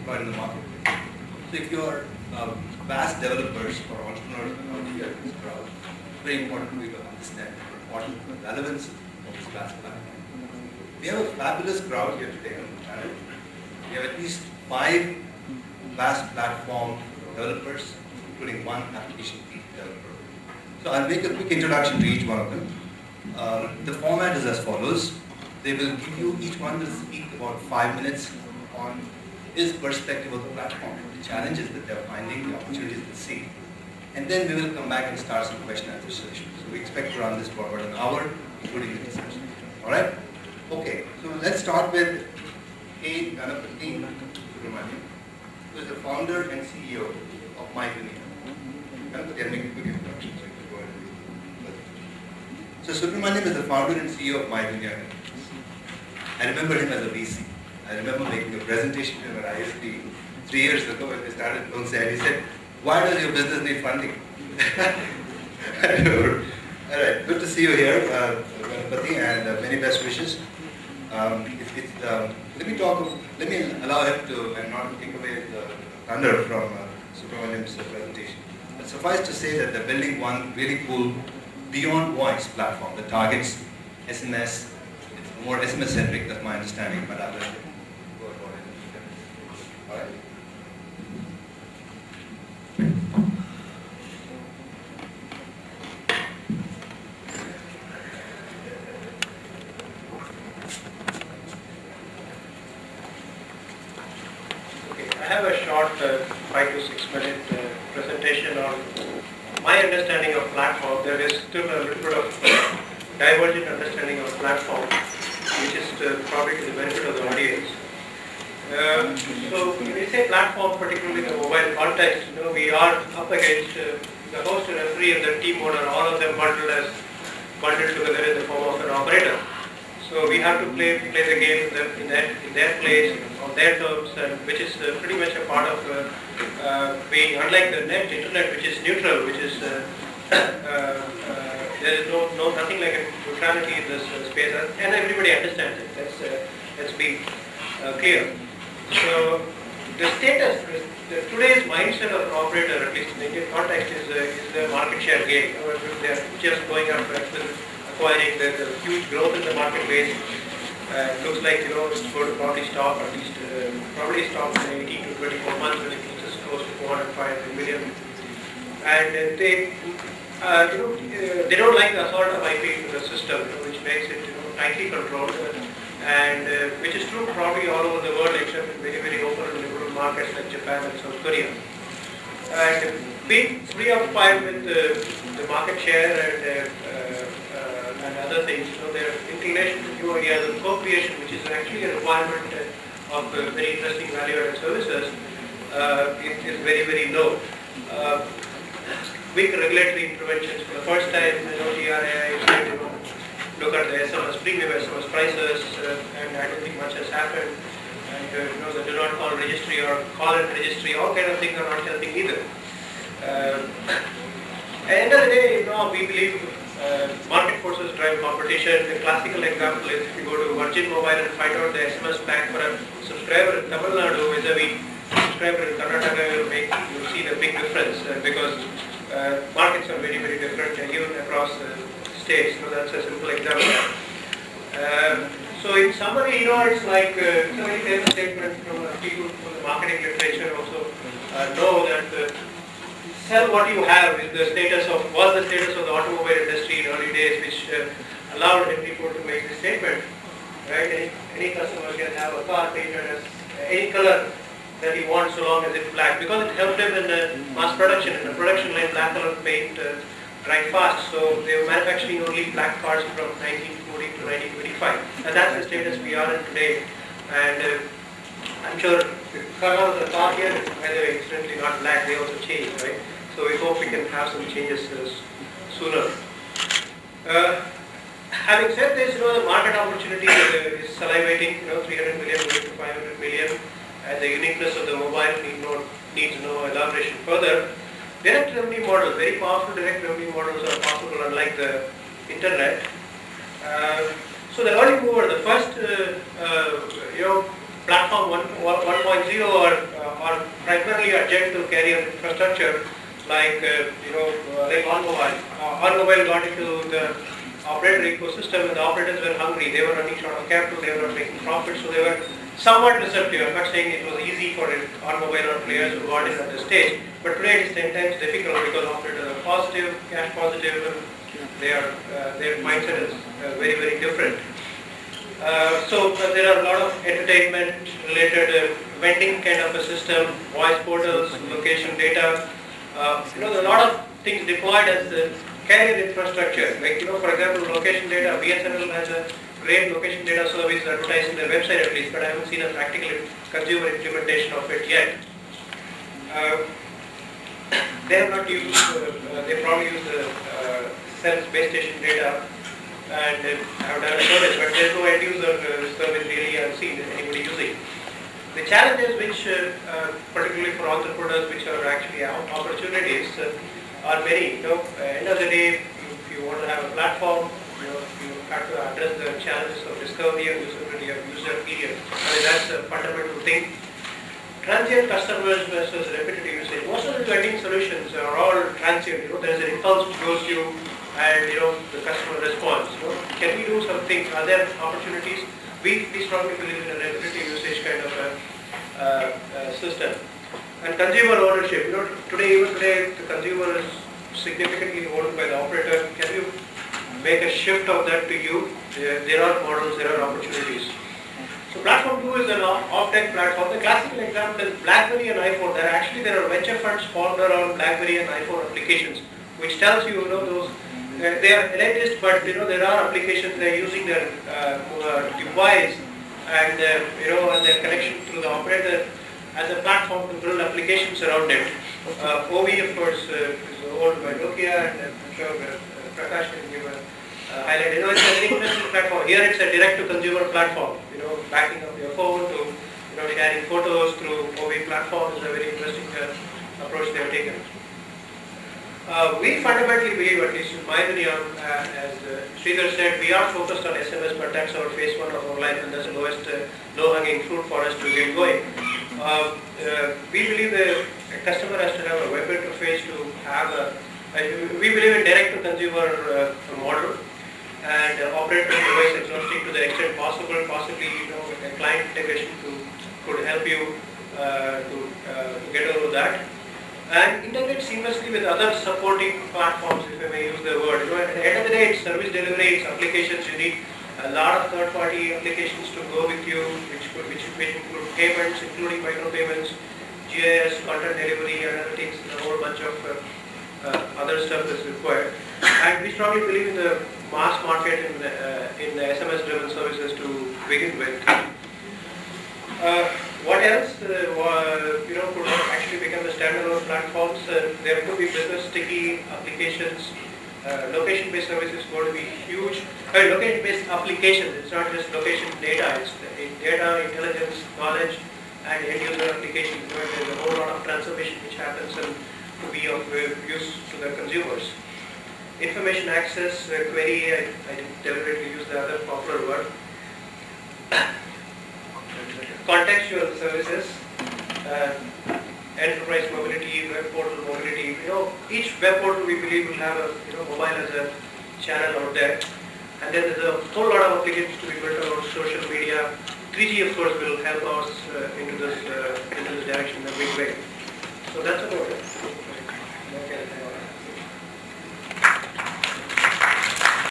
deployed in the market. So if you're vast developers or entrepreneurs out here in this crowd, it's very important for you to understand the relevance of this vast platform. We have a fabulous crowd here today on the panel. We have at least 5 vast platform developers, including 1 application developer. So I'll make a quick introduction to each one of them. The format is as follows. They will give you, each one will speak about 5 minutes on his perspective of the platform, the challenges that they're finding, the opportunities they see. And then we will come back and start some question and answer sessions. So we expect to run this for about an hour, including the discussion. Alright? Okay, so let's start with A. Ganapati Subramaniam, who is the founder and CEO of MyDunia. Ganapati, I'll make a quick introduction so you can go ahead and do it. So Subramaniam is the founder and CEO of MyDunia. I remember him as a VC. I remember making a presentation to him at IIMB 3 years ago when we started MONSOON. He said, "Why does your business need funding?" I remember. All right, good to see you here, Ganapati, and many best wishes. Let me allow him to, and not take away the thunder from Subramaniam's presentation. But suffice to say that they're building one really cool beyond voice platform that targets SMS. It's more SMS centric, that's my understanding, but I'll let you go about it. All right. I have a short 5 to 6 minute presentation on my understanding of platform. There is still a little bit of divergent understanding of platform, which is probably to the benefit of the audience. So when we say platform, particularly in the mobile context, we are up against the host, referee, and the team owner, all of them bundled together in the form of an operator. So we have to play the game in their place, on their terms, and which is pretty much a part of being, unlike the internet, which is neutral, which is there is nothing like a neutrality in this space, and everybody understands it. Let's be clear. So the status, today's mindset of an operator, at least in the Indian context, is the market share game. They are just going up acquiring the huge growth in the marketplace. Looks like it's going to probably stop at least in 18 to 24 months when it reaches close to 405 million. And they don't like the assault of IP into the system, which makes it tightly controlled, and which is true probably all over the world except in very, very open and liberal markets like Japan and South Korea. And being 3 of 5 with the market share and other things, their inclination to new ideas and co-creation, which is actually a requirement of very interesting value-added services, is very, very low. Weak regulatory interventions. For the first time, TRAI is trying to look at the SMS premium, SMS prices, and I don't think much has happened. And the do not call registry or call-in registry, all kind of things are not helping either. At the end of the day, we believe market forces drive competition. The classical example is if you go to Virgin Mobile and find out the SMS pack for a subscriber in Tamil Nadu vis-a-vis subscriber in Karnataka, you'll see the big difference because markets are very, very different even across states. That's a simple example. So in summary, it's like it's a very famous statement from people from the marketing literature also know that sell what you have is was the status of the automobile industry in early days, which allowed Henry Ford to make this statement. Right? Any customer can have a car painted as any color that he wants so long as it's black, because it helped him in mass production. In the production line, black color paint dried fast, so they were manufacturing only black cars from 1940 to 1925, and that's the status we are in today. And I'm sure the color of the car here is, by the way, incidentally not black, they also change, right? So we hope we can have some changes sooner. Having said this, the market opportunity is salivating, 300 million going to 500 million, and the uniqueness of the mobile needs no elaboration further. Direct revenue models, very powerful direct revenue models are possible unlike the internet. So the early mover, the first platform 1.0 or primarily adjacent to carrier infrastructure, like like on-mobile got into the operator ecosystem, and the operators were hungry. They were running short of capital, they were not making profit, so they were somewhat receptive. I'm not saying it was easy for on-mobile or players who got in at this stage, but today it is 10 times difficult because operators are positive, cash positive, and their mindset is very, very different. So there are a lot of entertainment-related vending kind of a system, voice portals, location data. There are a lot of things deployed as the carrier infrastructure. Like for example, location data. BSNL has a great location data service advertised in their website at least, but I haven't seen a practical consumer implementation of it yet. They have not used. They probably use the cell base station data and have done storage, but there is no end user service really I've seen anybody using. The challenges which, particularly for entrepreneurs, which are actually opportunities, are many. End of the day, if you want to have a platform, you have to address the challenges of discovery and usability of user experience. I mean, that's a fundamental thing. Transient customers versus repetitive usage. Most of the vending solutions are all transient. There is an impulse which goes you, and the customer responds. Can we do something? Are there opportunities? We strongly believe in a repetitive usage kind of a system. And consumer ownership. Even today, the consumer is significantly owned by the operator. Can you make a shift of that to you? There are models, there are opportunities. So platform 2 is an off-tech platform. The classical example is BlackBerry and iPhone. There are venture funds formed around BlackBerry and iPhone applications, which tells you, those they are elitist, but there are applications they are using their device and and their connection through the operator as a platform to build applications around it. OV, of course, is owned by Nokia, and I'm sure Prakash can give a highlight. It's an interesting platform. Here it's a direct-to-consumer platform. Backing up your phone to sharing photos through OV platform is a very interesting approach they have taken. We fundamentally believe, at least in my opinion, as Sridhar said, we are focused on SMS, but that's our phase 1 of our life, and that's the lowest low-hanging fruit for us to get going. We believe the customer has to have a web interface to have we believe in direct-to-consumer model, and operator device agnostic to the extent possible. Possibly, a client integration could help you to get over that. And integrate seamlessly with other supporting platforms, if I may use the word. At the end of the day, it's service delivery, it's applications. You need a lot of third-party applications to go with you, which include payments, including micropayments, GIS, content delivery, analytics, and a whole bunch of other stuff is required. And we strongly believe in the mass market in the SMS-driven services to begin with. What else could actually become the standalone platforms? There could be business sticky applications. Location-based services is going to be huge. Location-based applications, it's not just location data, it's data, intelligence, knowledge, and end-user applications. There's a whole lot of transformation which happens and to be of use to the consumers. Information access, query, I deliberately use the other popular word. Contextual services, enterprise mobility, web portal mobility. Each web portal we believe will have a mobile as a channel out there, and then there's a whole lot of applications to be built around social media. 3G, of course, will help us into this direction in a big way. So that's about it.